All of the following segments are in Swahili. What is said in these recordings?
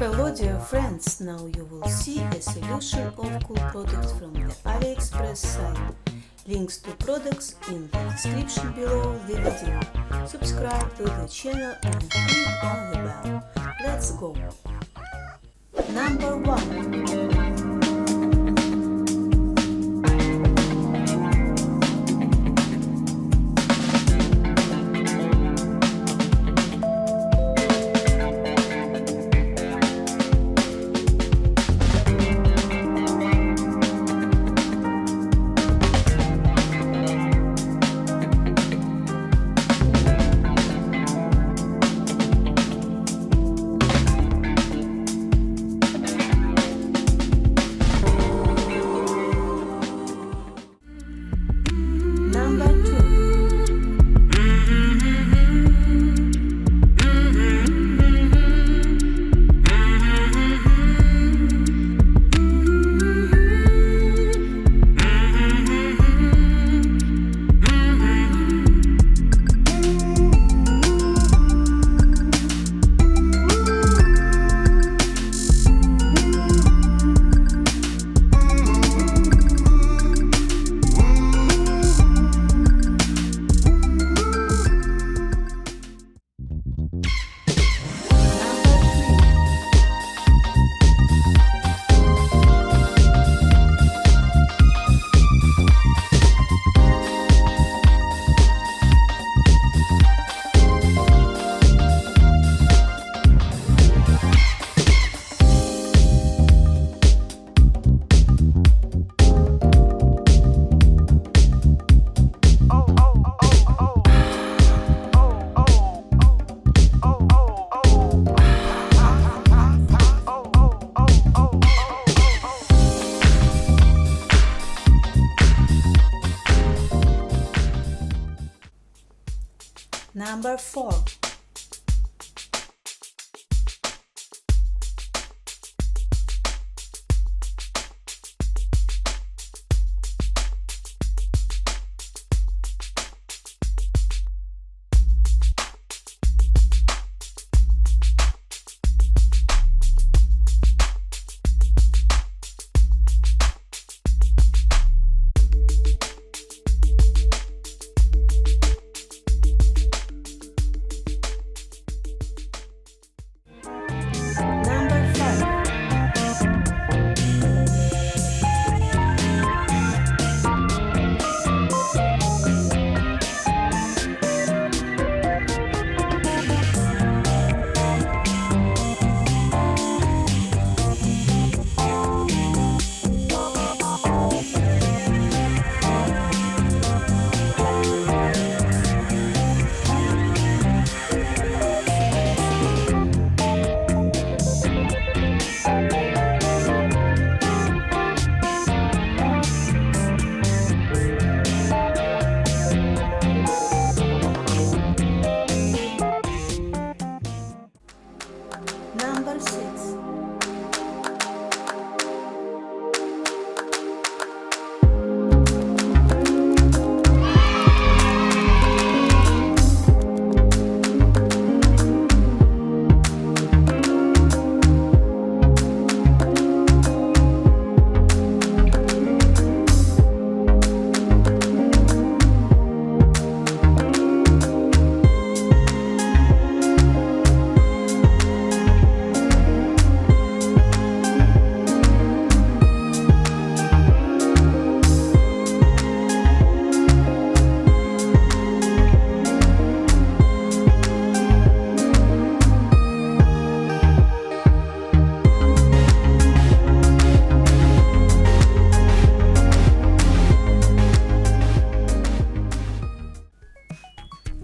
Hello dear friends, now you will see a solution of cool products from the Aliexpress site. Links to products in the description below the video. Subscribe to the channel and click on the bell. Let's go! Number 1. Number 2. Number 4. Number 5. Number 6.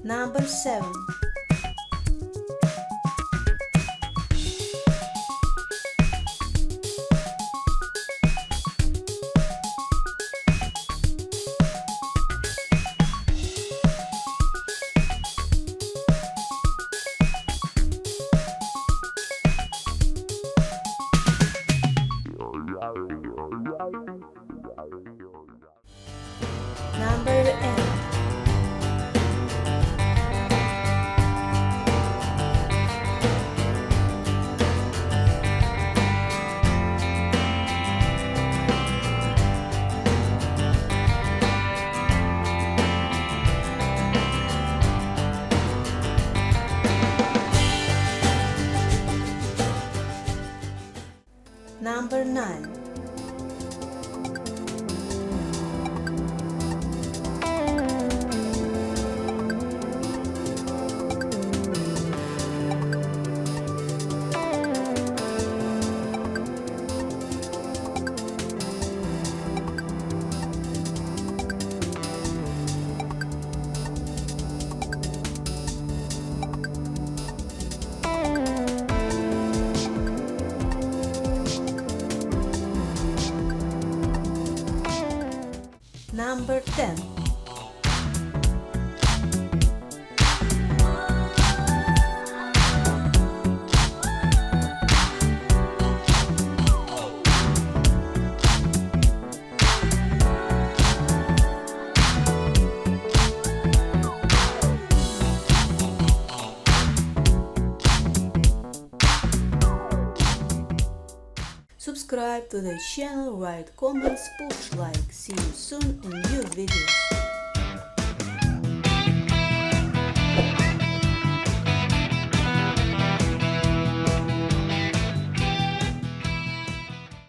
Number 7. Number 8. Number 9. Number 10. Subscribe to the channel, write comments, push like. See you soon in new videos.